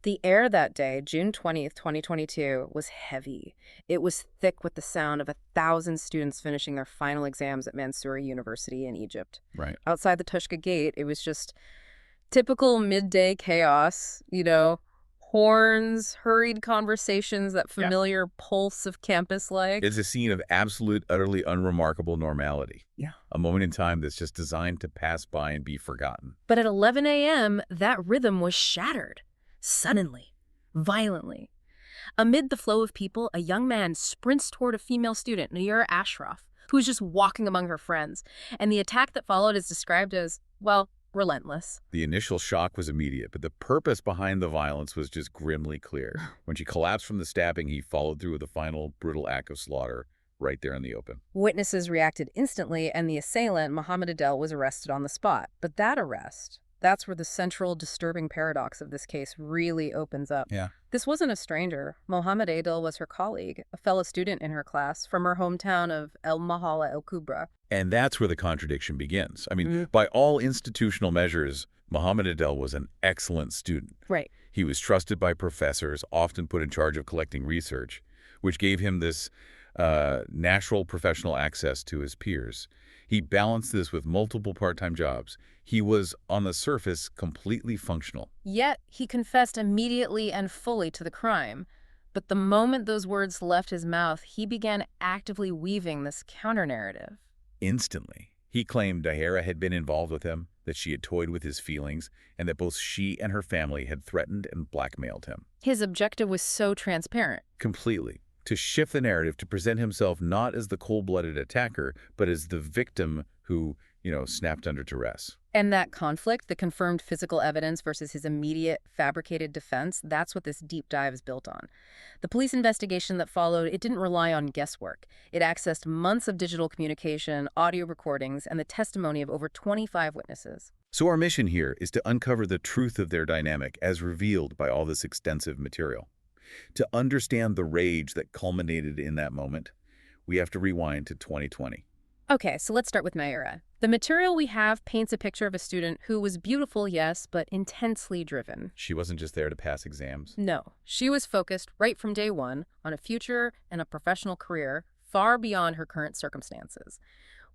The air that day, June 20th, 2022, was heavy. It was thick with the sound of 1,000 students finishing their final exams at Mansoura University in Egypt. Right. Outside the Tushka Gate, it was just typical midday chaos, horns, hurried conversations, that Yeah. familiar pulse of campus life. It's a scene of absolute, utterly unremarkable normality. Yeah. A moment in time that's just designed to pass by and be forgotten. But at 11 a.m., that rhythm was shattered. Suddenly, violently. Amid the flow of people, a young man sprints toward a female student, Nayera Ashraf, who's just walking among her friends. And the attack that followed is described as, well, relentless. The initial shock was immediate, but the purpose behind the violence was just grimly clear. When she collapsed from the stabbing, he followed through with a final brutal act of slaughter right there in the open. Witnesses reacted instantly, and the assailant, Mohamed Adel, was arrested on the spot. But that arrest, that's where the central disturbing paradox of this case really opens up. Yeah. This wasn't a stranger. Mohamed Adel was her colleague, a fellow student in her class from her hometown of El Mahala El Kubra. And that's where the contradiction begins. I mean, by all institutional measures, Mohamed Adel was an excellent student. Right. He was trusted by professors, often put in charge of collecting research, which gave him this natural professional access to his peers. He balanced this with multiple part-time jobs. He was, on the surface, completely functional. Yet, he confessed immediately and fully to the crime. But the moment those words left his mouth, he began actively weaving this counter-narrative. Instantly, he claimed Nayera had been involved with him, that she had toyed with his feelings, and that both she and her family had threatened and blackmailed him. His objective was so transparent. Completely. To shift the narrative, to present himself not as the cold-blooded attacker, but as the victim who, snapped under duress. And that conflict, the confirmed physical evidence versus his immediate fabricated defense, that's what this deep dive is built on. The police investigation that followed, it didn't rely on guesswork. It accessed months of digital communication, audio recordings, and the testimony of over 25 witnesses. So our mission here is to uncover the truth of their dynamic as revealed by all this extensive material. To understand the rage that culminated in that moment, we have to rewind to 2020. Okay, so let's start with Nayera. The material we have paints a picture of a student who was beautiful, yes, but intensely driven. She wasn't just there to pass exams. No, she was focused right from day one on a future and a professional career far beyond her current circumstances.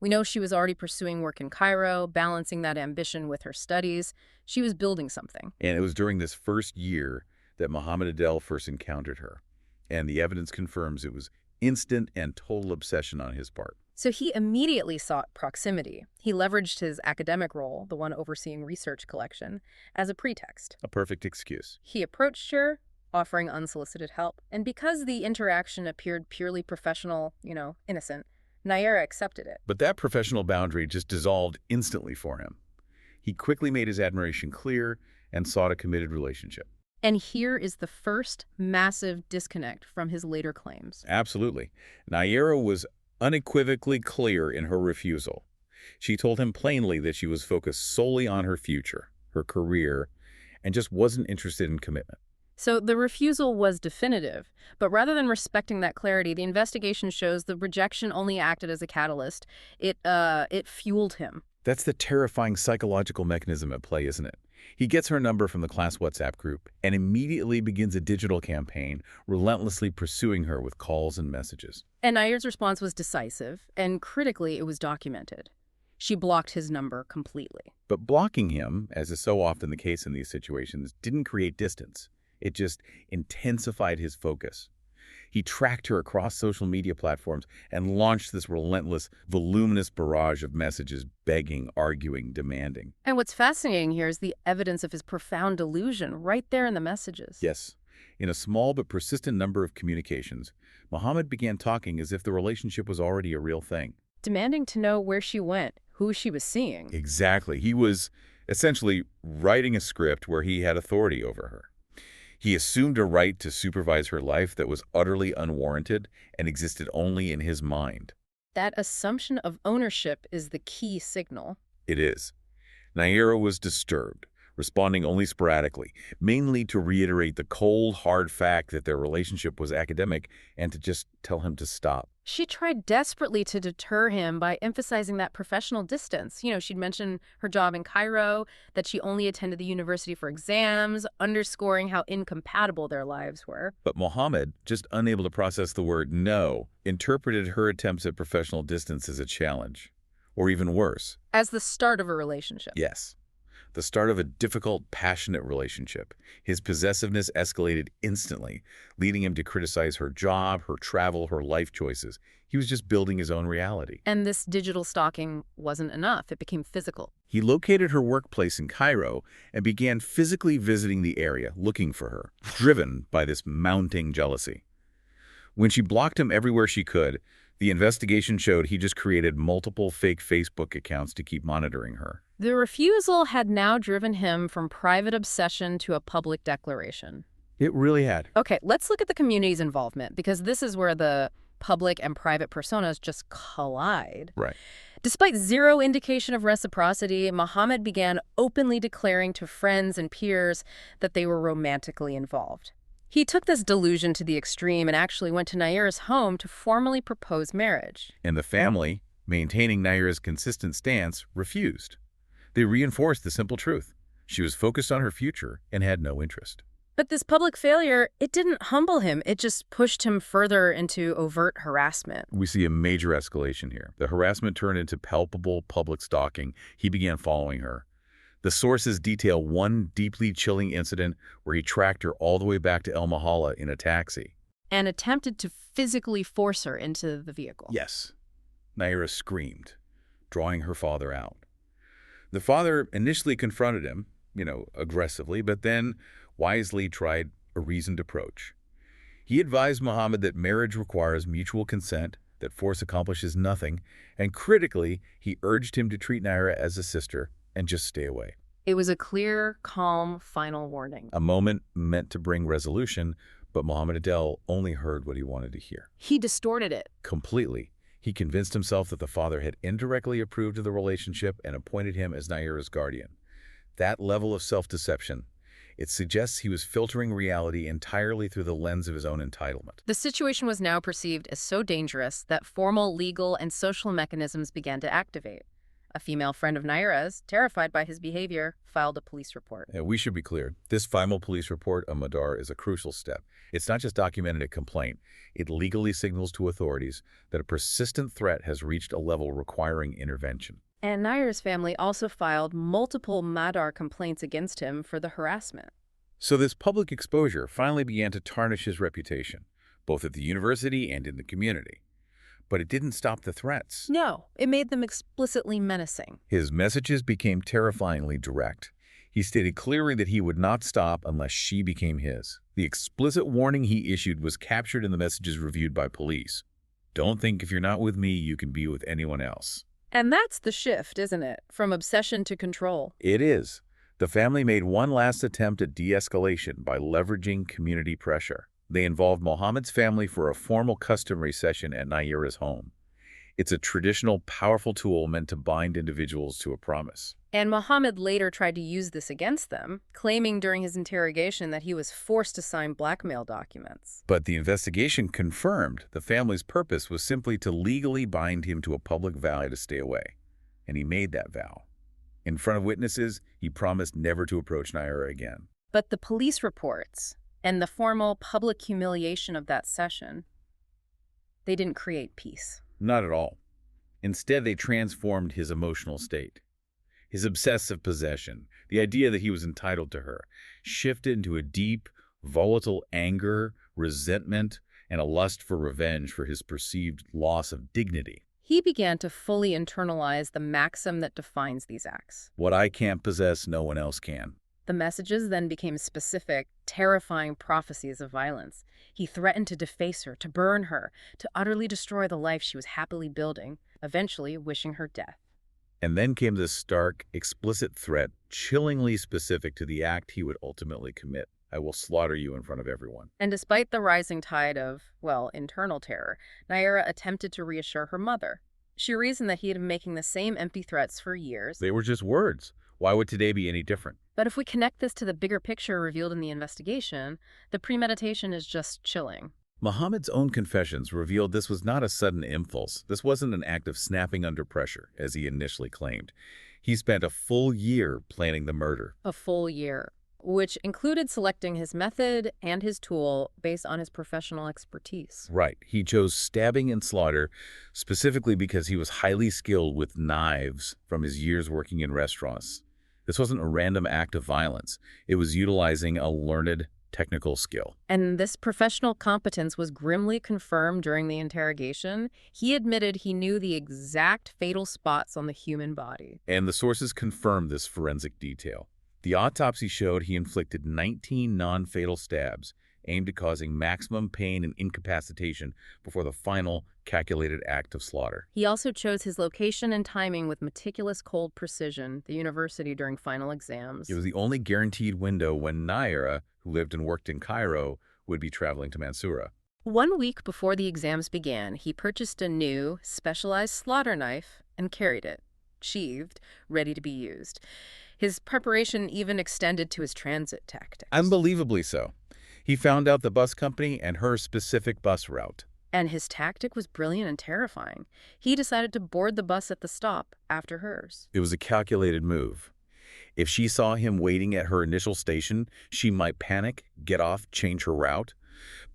We know she was already pursuing work in Cairo, balancing that ambition with her studies. She was building something. And it was during this first year that Mohamed Adel first encountered her. And the evidence confirms it was instant and total obsession on his part. So he immediately sought proximity. He leveraged his academic role, the one overseeing research collection, as a pretext. A perfect excuse. He approached her, offering unsolicited help, and because the interaction appeared purely professional, innocent, Nayera accepted it. But that professional boundary just dissolved instantly for him. He quickly made his admiration clear and sought a committed relationship. And here is the first massive disconnect from his later claims. Absolutely. Nayera was unequivocally clear in her refusal. She told him plainly that she was focused solely on her future, her career, and just wasn't interested in commitment. So the refusal was definitive, but rather than respecting that clarity, the investigation shows the rejection only acted as a catalyst. It fueled him. That's the terrifying psychological mechanism at play, isn't it? He gets her number from the class WhatsApp group and immediately begins a digital campaign, relentlessly pursuing her with calls and messages. And Nayera's response was decisive, and critically, it was documented. She blocked his number completely. But blocking him, as is so often the case in these situations, didn't create distance. It just intensified his focus. He tracked her across social media platforms and launched this relentless, voluminous barrage of messages begging, arguing, demanding. And what's fascinating here is the evidence of his profound delusion right there in the messages. Yes. In a small but persistent number of communications, Mohamed began talking as if the relationship was already a real thing. Demanding to know where she went, who she was seeing. Exactly. He was essentially writing a script where he had authority over her. He assumed a right to supervise her life that was utterly unwarranted and existed only in his mind. That assumption of ownership is the key signal. It is. Nayera was disturbed. responding only sporadically, mainly to reiterate the cold, hard fact that their relationship was academic and to just tell him to stop. She tried desperately to deter him by emphasizing that professional distance. She'd mentioned her job in Cairo, that she only attended the university for exams, underscoring how incompatible their lives were. But Mohammed, just unable to process the word no, interpreted her attempts at professional distance as a challenge. Or even worse. As the start of a relationship. Yes. The start of a difficult, passionate relationship. His possessiveness escalated instantly, leading him to criticize her job, her travel, her life choices. He was just building his own reality. And this digital stalking wasn't enough. It became physical. He located her workplace in Cairo and began physically visiting the area, looking for her, driven by this mounting jealousy. When she blocked him everywhere she could, the investigation showed he just created multiple fake Facebook accounts to keep monitoring her. The refusal had now driven him from private obsession to a public declaration. It really had. Okay, let's look at the community's involvement, because this is where the public and private personas just collide. Right. Despite zero indication of reciprocity, Mohammed began openly declaring to friends and peers that they were romantically involved. He took this delusion to the extreme and actually went to Nayera's home to formally propose marriage. And the family, maintaining Nayera's consistent stance, refused. They reinforced the simple truth. She was focused on her future and had no interest. But this public failure, it didn't humble him. It just pushed him further into overt harassment. We see a major escalation here. The harassment turned into palpable public stalking. He began following her. The sources detail one deeply chilling incident where he tracked her all the way back to El Mahala in a taxi. And attempted to physically force her into the vehicle. Yes. Nayera screamed, drawing her father out. The father initially confronted him, aggressively, but then wisely tried a reasoned approach. He advised Mohammed that marriage requires mutual consent, that force accomplishes nothing, and critically, he urged him to treat Nayera as a sister and just stay away. It was a clear, calm, final warning. A moment meant to bring resolution, but Mohamed Adel only heard what he wanted to hear. He distorted it. Completely. He convinced himself that the father had indirectly approved of the relationship and appointed him as Nayera's guardian. That level of self-deception, it suggests he was filtering reality entirely through the lens of his own entitlement. The situation was now perceived as so dangerous that formal legal and social mechanisms began to activate. A female friend of Nayera's, terrified by his behavior, filed a police report. We should be clear. This final police report on Madar is a crucial step. It's not just documented a complaint. It legally signals to authorities that a persistent threat has reached a level requiring intervention. And Nayera's family also filed multiple Madar complaints against him for the harassment. So this public exposure finally began to tarnish his reputation, both at the university and in the community. But it didn't stop the threats. No, it made them explicitly menacing. His messages became terrifyingly direct. He stated clearly that he would not stop unless she became his. The explicit warning he issued was captured in the messages reviewed by police. Don't think if you're not with me, you can be with anyone else. And that's the shift, isn't it? From obsession to control. It is. The family made one last attempt at de-escalation by leveraging community pressure. They involved Mohammed's family for a formal customary session at Nayera's home. It's a traditional, powerful tool meant to bind individuals to a promise. And Mohammed later tried to use this against them, claiming during his interrogation that he was forced to sign blackmail documents. But the investigation confirmed the family's purpose was simply to legally bind him to a public vow to stay away. And he made that vow. In front of witnesses, he promised never to approach Nayera again. But the police reports and the formal public humiliation of that session, they didn't create peace. Not at all. Instead, they transformed his emotional state. His obsessive possession, the idea that he was entitled to her, shifted into a deep, volatile anger, resentment, and a lust for revenge for his perceived loss of dignity. He began to fully internalize the maxim that defines these acts. What I can't possess, no one else can. The messages then became specific, terrifying prophecies of violence. He threatened to deface her, to burn her, to utterly destroy the life she was happily building, eventually wishing her death. And then came this stark, explicit threat, chillingly specific to the act he would ultimately commit. I will slaughter you in front of everyone. And despite the rising tide of, internal terror, Nayera attempted to reassure her mother. She reasoned that he had been making the same empty threats for years. They were just words. Why would today be any different? But if we connect this to the bigger picture revealed in the investigation, the premeditation is just chilling. Mohammed's own confessions revealed this was not a sudden impulse. This wasn't an act of snapping under pressure, as he initially claimed. He spent a full year planning the murder. A full year, which included selecting his method and his tool based on his professional expertise. Right. He chose stabbing and slaughter specifically because he was highly skilled with knives from his years working in restaurants. This wasn't a random act of violence. It was utilizing a learned technical skill. And this professional competence was grimly confirmed during the interrogation. He admitted he knew the exact fatal spots on the human body. And the sources confirmed this forensic detail. The autopsy showed he inflicted 19 non-fatal stabs, aimed at causing maximum pain and incapacitation before the final calculated act of slaughter. He also chose his location and timing with meticulous cold precision, the university during final exams. It was the only guaranteed window when Nayera, who lived and worked in Cairo, would be traveling to Mansoura. 1 week before the exams began, he purchased a new, specialized slaughter knife and carried it, sheathed, ready to be used. His preparation even extended to his transit tactics. Unbelievably so. He found out the bus company and her specific bus route. And his tactic was brilliant and terrifying. He decided to board the bus at the stop after hers. It was a calculated move. If she saw him waiting at her initial station, she might panic, get off, change her route.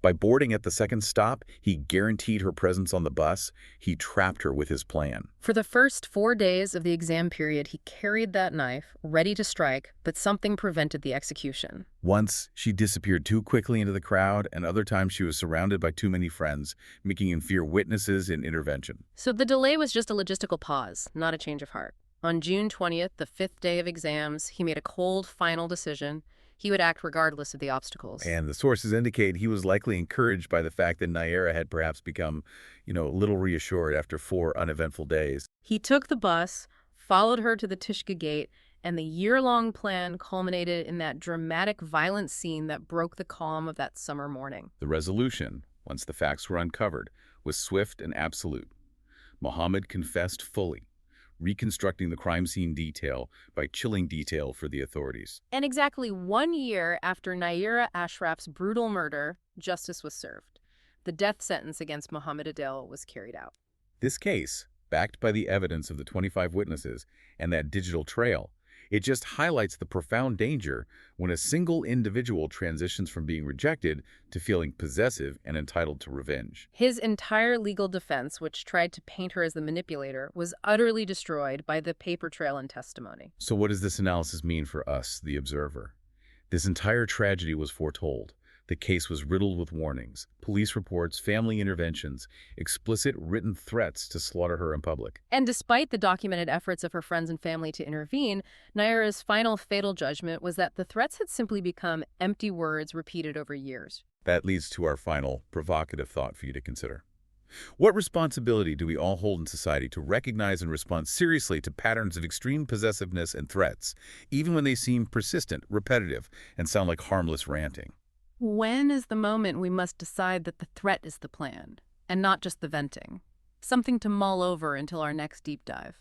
By boarding at the second stop, he guaranteed her presence on the bus. He trapped her with his plan. For the first 4 days of the exam period, he carried that knife, ready to strike, but something prevented the execution. Once, she disappeared too quickly into the crowd, and other times she was surrounded by too many friends, making him fear witnesses and intervention. So the delay was just a logistical pause, not a change of heart. On June 20th, the 5th day of exams, he made a cold, final decision. He would act regardless of the obstacles. And the sources indicate he was likely encouraged by the fact that Nayera had perhaps become, a little reassured after 4 uneventful days. He took the bus, followed her to the Tishka Gate, and the year-long plan culminated in that dramatic, violent scene that broke the calm of that summer morning. The resolution, once the facts were uncovered, was swift and absolute. Mohammed confessed fully, reconstructing the crime scene detail by chilling detail for the authorities. And exactly 1 year after Nayera Ashraf's brutal murder, justice was served. The death sentence against Mohamed Adel was carried out. This case, backed by the evidence of the 25 witnesses and that digital trail, it just highlights the profound danger when a single individual transitions from being rejected to feeling possessive and entitled to revenge. His entire legal defense, which tried to paint her as the manipulator, was utterly destroyed by the paper trail and testimony. So what does this analysis mean for us, the observer? This entire tragedy was foretold. The case was riddled with warnings, police reports, family interventions, explicit written threats to slaughter her in public. And despite the documented efforts of her friends and family to intervene, Nayera's final fatal judgment was that the threats had simply become empty words repeated over years. That leads to our final provocative thought for you to consider. What responsibility do we all hold in society to recognize and respond seriously to patterns of extreme possessiveness and threats, even when they seem persistent, repetitive, and sound like harmless ranting? When is the moment we must decide that the threat is the plan, and not just the venting? Something to mull over until our next deep dive.